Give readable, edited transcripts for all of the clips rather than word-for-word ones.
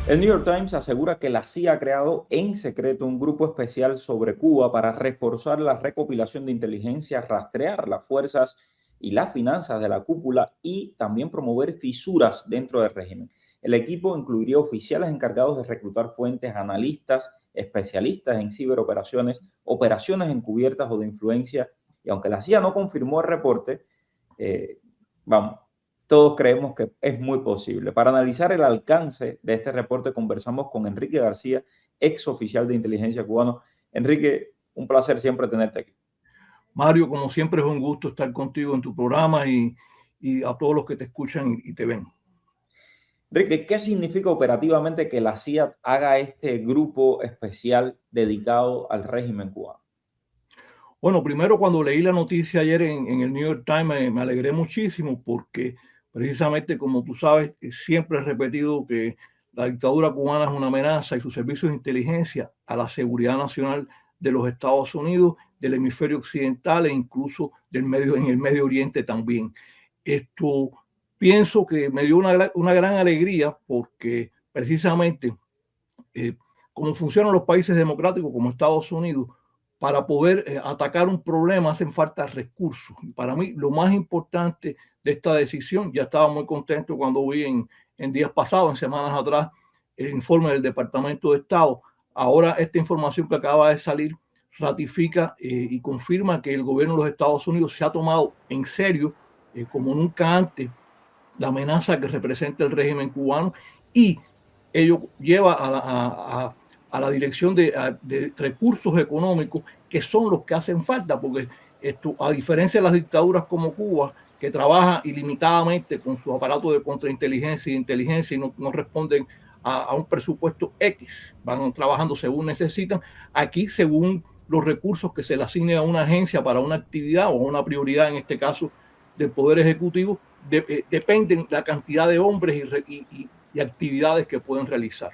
El New York Times asegura que la CIA ha creado en secreto un grupo especial sobre Cuba para reforzar la recopilación de inteligencia, rastrear las fuerzas y las finanzas de la cúpula y también promover fisuras dentro del régimen. El equipo incluiría oficiales encargados de reclutar fuentes, analistas, especialistas en ciberoperaciones, operaciones encubiertas o de influencia. Y aunque la CIA no confirmó el reporte, eh, vamos, todos creemos que es muy posible. Para analizar el alcance de este reporte conversamos con Enrique García, ex oficial de inteligencia cubano. Enrique, un placer siempre tenerte aquí. Mario, como siempre es un gusto estar contigo en tu programa y a todos los que te escuchan y te ven. Enrique, ¿qué significa operativamente que la CIA haga este grupo especial dedicado al régimen cubano? Bueno, primero cuando leí la noticia ayer en el New York Times me alegré muchísimo porque precisamente como tú sabes, siempre he repetido que la dictadura cubana es una amenaza y sus servicios de inteligencia a la seguridad nacional de los Estados Unidos, del hemisferio occidental e incluso en el Medio Oriente también. Esto pienso que me dio una gran alegría porque precisamente como funcionan los países democráticos como Estados Unidos, para poder atacar un problema hacen falta recursos. Para mí, lo más importante de esta decisión, ya estaba muy contento cuando vi en días pasados, en semanas atrás, el informe del Departamento de Estado. Ahora esta información que acaba de salir ratifica y confirma que el gobierno de los Estados Unidos se ha tomado en serio, como nunca antes, la amenaza que representa el régimen cubano y ello lleva a la dirección de recursos económicos que son los que hacen falta, porque esto, a diferencia de las dictaduras como Cuba, que trabaja ilimitadamente con su aparato de contrainteligencia y inteligencia y no responden a un presupuesto X, van trabajando según necesitan, aquí según los recursos que se le asignen a una agencia para una actividad o una prioridad, en este caso del Poder Ejecutivo, dependen la cantidad de hombres y actividades que pueden realizar.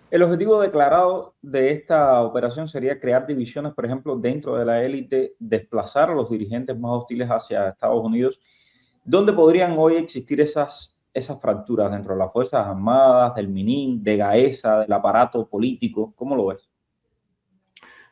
El objetivo declarado de esta operación sería crear divisiones, por ejemplo, dentro de la élite, desplazar a los dirigentes más hostiles hacia Estados Unidos. ¿Dónde podrían hoy existir esas fracturas dentro de las Fuerzas Armadas, del MININ, de GAESA, del aparato político? ¿Cómo lo ves?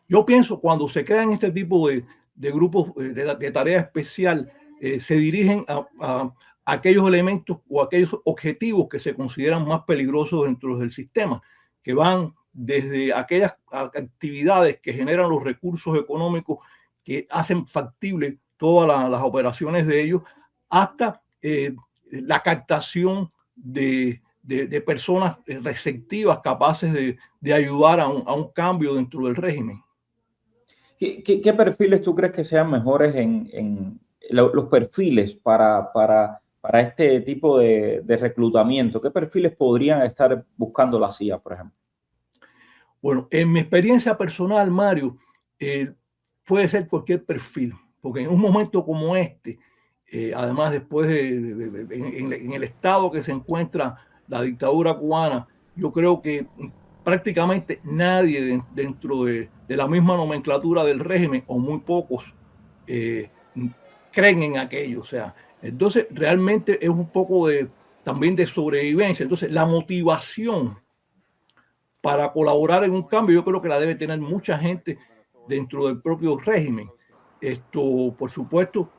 Yo pienso cuando se crean este tipo de grupos de tarea especial, se dirigen a aquellos elementos o aquellos objetivos que se consideran más peligrosos dentro del sistema, que van desde aquellas actividades que generan los recursos económicos que hacen factible todas las operaciones de ellos, hasta la captación de personas receptivas capaces de ayudar a un cambio dentro del régimen. ¿Qué perfiles tú crees que sean mejores los perfiles para este tipo de reclutamiento? ¿Qué perfiles podrían estar buscando la CIA, por ejemplo? Bueno, en mi experiencia personal, Mario, puede ser cualquier perfil, porque en un momento como este, además después en el estado que se encuentra la dictadura cubana, yo creo que prácticamente nadie dentro de la misma nomenclatura del régimen, o muy pocos, eh, creen en aquello. O sea, entonces realmente es un poco también de sobrevivencia. Entonces, la motivación para colaborar en un cambio, yo creo que la debe tener mucha gente dentro del propio régimen. Esto, por supuesto,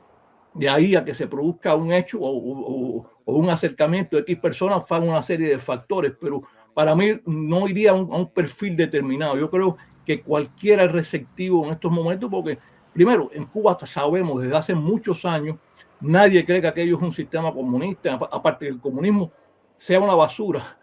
de ahí a que se produzca un hecho o un acercamiento de X personas, van una serie de factores, pero para mí no iría a un perfil determinado. Yo creo que cualquiera es receptivo en estos momentos, porque primero, en Cuba sabemos desde hace muchos años, nadie cree que aquello es un sistema comunista, aparte que el comunismo sea una basura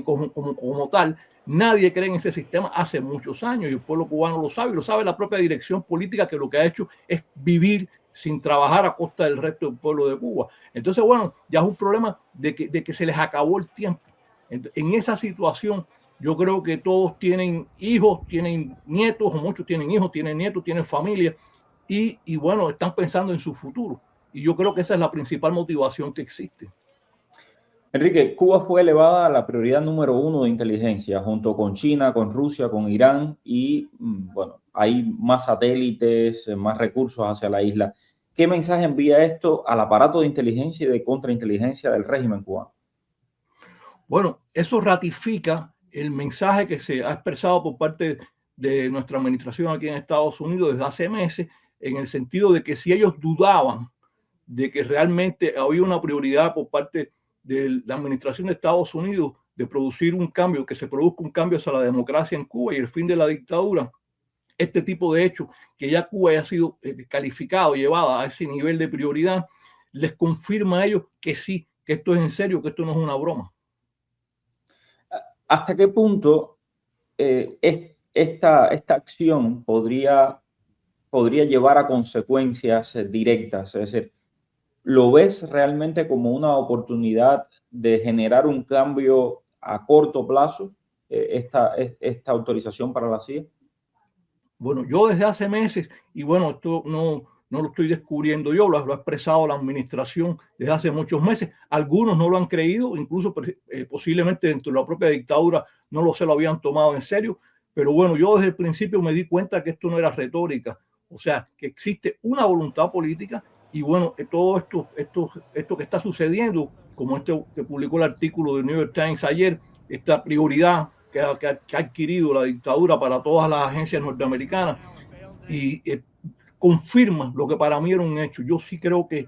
como tal. Nadie cree en ese sistema hace muchos años y el pueblo cubano lo sabe la propia dirección política, que lo que ha hecho es vivir sin trabajar a costa del resto del pueblo de Cuba. Entonces, bueno, ya es un problema de que se les acabó el tiempo. En esa situación, yo creo que todos tienen hijos, tienen nietos, o muchos tienen hijos, tienen nietos, tienen familia, y bueno, están pensando en su futuro. Y yo creo que esa es la principal motivación que existe. Enrique, Cuba fue elevada a la prioridad número uno de inteligencia, junto con China, con Rusia, con Irán y, bueno, hay más satélites, más recursos hacia la isla. ¿Qué mensaje envía esto al aparato de inteligencia y de contrainteligencia del régimen cubano? Bueno, eso ratifica el mensaje que se ha expresado por parte de nuestra administración aquí en Estados Unidos desde hace meses, en el sentido de que si ellos dudaban de que realmente había una prioridad por parte de la administración de Estados Unidos de producir un cambio, que se produzca un cambio hacia la democracia en Cuba y el fin de la dictadura, este tipo de hechos, que ya Cuba haya sido calificado, llevada a ese nivel de prioridad, les confirma a ellos que sí, que esto es en serio, que esto no es una broma. ¿Hasta qué punto esta acción podría llevar a consecuencias directas? Es decir, ¿lo ves realmente como una oportunidad de generar un cambio a corto plazo, esta autorización para la CIA? Bueno, yo desde hace meses, y bueno, esto no lo estoy descubriendo yo, lo ha expresado la administración desde hace muchos meses. Algunos no lo han creído, incluso posiblemente dentro de la propia dictadura no se lo habían tomado en serio. Pero bueno, yo desde el principio me di cuenta que esto no era retórica, o sea, que existe una voluntad política y bueno, todo esto que está sucediendo, como este que publicó el artículo del New York Times ayer, esta prioridad que ha adquirido la dictadura para todas las agencias norteamericanas y confirma lo que para mí era un hecho. Yo sí creo que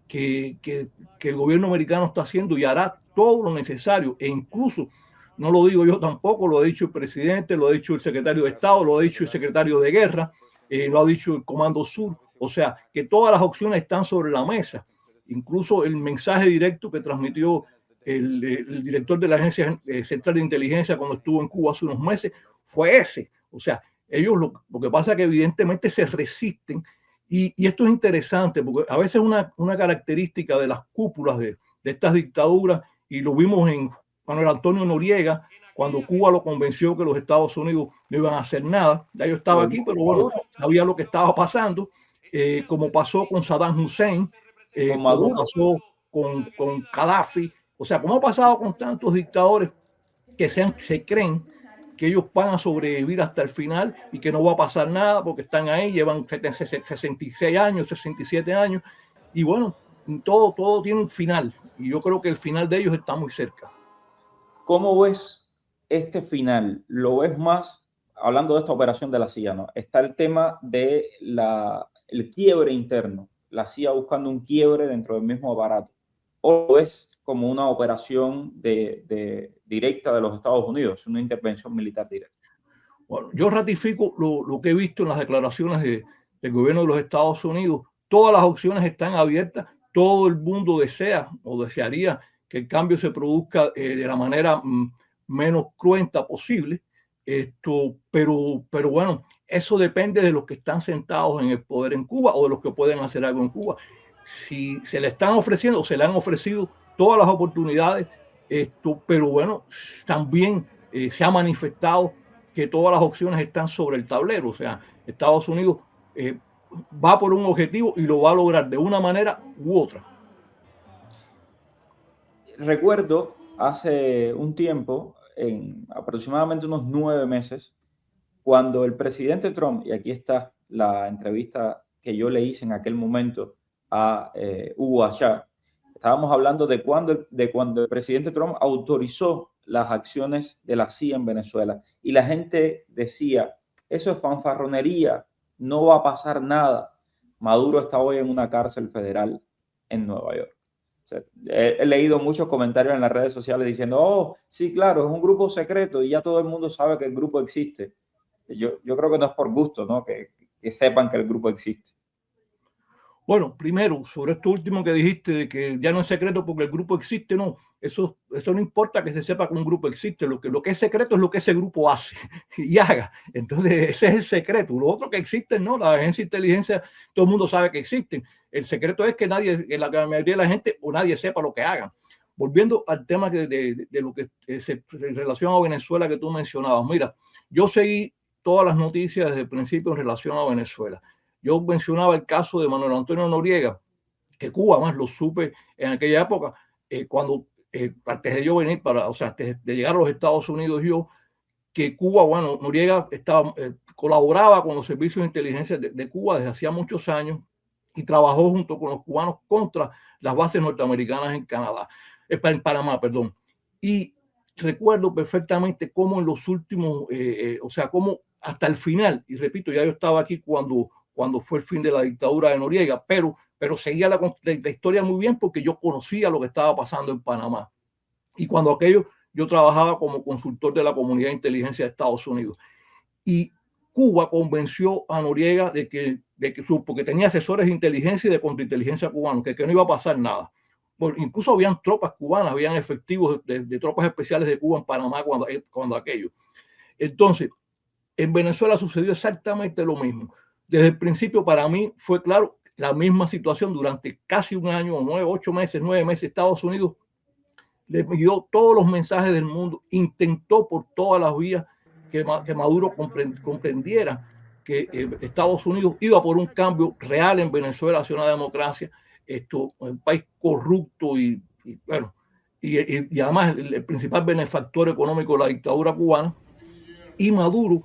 el gobierno americano está haciendo y hará todo lo necesario e incluso, no lo digo yo tampoco, lo ha dicho el presidente, lo ha dicho el secretario de Estado, lo ha dicho el secretario de Guerra, lo ha dicho el Comando Sur, o sea, que todas las opciones están sobre la mesa. Incluso el mensaje directo que transmitió el director de la Agencia Central de Inteligencia cuando estuvo en Cuba hace unos meses fue ese. O sea, ellos lo que pasa es que evidentemente se resisten y esto es interesante porque a veces una característica de las cúpulas de estas dictaduras, y lo vimos en Manuel Antonio Noriega, cuando Cuba lo convenció que los Estados Unidos no iban a hacer nada. Ya yo estaba aquí, pero bueno, sabía lo que estaba pasando, como pasó con Saddam Hussein, como pasó con Gaddafi, o sea, como ha pasado con tantos dictadores que se creen que ellos van a sobrevivir hasta el final y que no va a pasar nada porque están ahí, llevan 66 años, 67 años, y bueno, todo tiene un final, y yo creo que el final de ellos está muy cerca. ¿Cómo ves este final? ¿Lo ves más, hablando de esta operación de la CIA, ¿no? Está el tema de el quiebre interno, la CIA buscando un quiebre dentro del mismo aparato, o lo ves como una operación directa de los Estados Unidos, una intervención militar directa? Bueno, yo ratifico lo que he visto en las declaraciones del gobierno de los Estados Unidos. Todas las opciones están abiertas. Todo el mundo desea o desearía que el cambio se produzca de la manera menos cruenta posible. Pero bueno, eso depende de los que están sentados en el poder en Cuba o de los que pueden hacer algo en Cuba. Si se le están ofreciendo o se le han ofrecido todas las oportunidades, pero bueno, también se ha manifestado que todas las opciones están sobre el tablero. O sea, Estados Unidos va por un objetivo y lo va a lograr de una manera u otra. Recuerdo hace un tiempo, en aproximadamente unos 9 meses, cuando el presidente Trump, y aquí está la entrevista que yo le hice en aquel momento a Hugo Achar, estábamos hablando de cuando el presidente Trump autorizó las acciones de la CIA en Venezuela y la gente decía, eso es fanfarronería, no va a pasar nada. Maduro está hoy en una cárcel federal en Nueva York. O sea, he leído muchos comentarios en las redes sociales diciendo, oh, sí, claro, es un grupo secreto y ya todo el mundo sabe que el grupo existe. Yo creo que no es por gusto, ¿no? Que sepan que el grupo existe. Bueno, primero, sobre esto último que dijiste de que ya no es secreto porque el grupo existe, no. Eso no importa que se sepa que un grupo existe. Lo que es secreto es lo que ese grupo hace y haga. Entonces, ese es el secreto. Lo otro que existe, no. La agencia de inteligencia, todo el mundo sabe que existen. El secreto es que la mayoría de la gente o nadie sepa lo que hagan. Volviendo al tema de lo que se relaciona a Venezuela que tú mencionabas. Mira, yo seguí todas las noticias desde el principio en relación a Venezuela. Yo mencionaba el caso de Manuel Antonio Noriega, que Cuba más lo supe en aquella época, cuando antes de yo venir antes de llegar a los Estados Unidos, que Cuba, bueno, Noriega colaboraba con los servicios de inteligencia de Cuba desde hacía muchos años y trabajó junto con los cubanos contra las bases norteamericanas en Panamá, perdón. Y recuerdo perfectamente cómo en los últimos, o sea, cómo hasta el final, y repito, ya yo estaba aquí cuando fue el fin de la dictadura de Noriega, pero seguía la historia muy bien porque yo conocía lo que estaba pasando en Panamá. Y cuando aquello, yo trabajaba como consultor de la Comunidad de Inteligencia de Estados Unidos. Y Cuba convenció a Noriega porque tenía asesores de inteligencia y de contrainteligencia cubanos, que no iba a pasar nada. Bueno, incluso habían tropas cubanas, habían efectivos de tropas especiales de Cuba en Panamá cuando aquello. Entonces, en Venezuela sucedió exactamente lo mismo. Desde el principio para mí fue claro la misma situación durante casi un año, 9 meses, Estados Unidos le dio todos los mensajes del mundo, intentó por todas las vías que Maduro comprendiera que Estados Unidos iba por un cambio real en Venezuela hacia una democracia, un país corrupto y además el principal benefactor económico de la dictadura cubana. Y Maduro,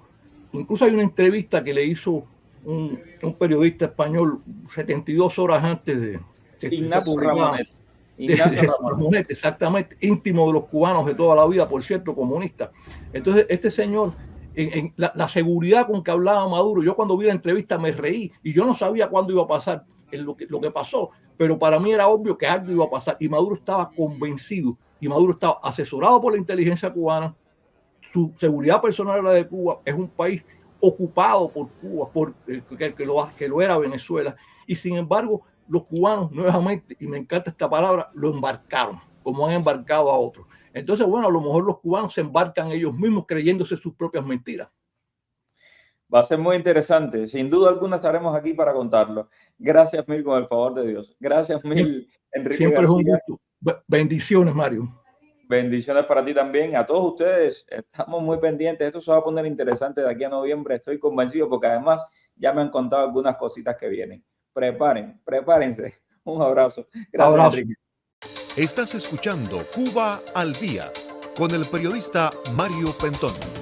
incluso hay una entrevista que le hizo un periodista español 72 horas antes de Ignacio Ramonet. Ramonet, exactamente, íntimo de los cubanos de toda la vida, por cierto, comunista. Entonces, este señor, en la seguridad con que hablaba Maduro, yo cuando vi la entrevista me reí y yo no sabía cuándo iba a pasar lo que pasó, pero para mí era obvio que algo iba a pasar y Maduro estaba convencido y Maduro estaba asesorado por la inteligencia cubana. Su seguridad personal era de Cuba, es un país ocupado por Cuba, que lo era Venezuela, y sin embargo los cubanos nuevamente, y me encanta esta palabra, lo embarcaron, como han embarcado a otros. Entonces, bueno, a lo mejor los cubanos se embarcan ellos mismos creyéndose sus propias mentiras. Va a ser muy interesante. Sin duda alguna estaremos aquí para contarlo. Gracias mil, con el favor de Dios. Gracias mil, Enrique Siempre García. Es un gusto. Bendiciones, Mario. Bendiciones para ti también. A todos ustedes, estamos muy pendientes. Esto se va a poner interesante de aquí a noviembre. Estoy convencido porque además ya me han contado algunas cositas que vienen. Prepárense. Un abrazo. Gracias, abrazo. Enrique. Estás escuchando Cuba al Día con el periodista Mario Pentón.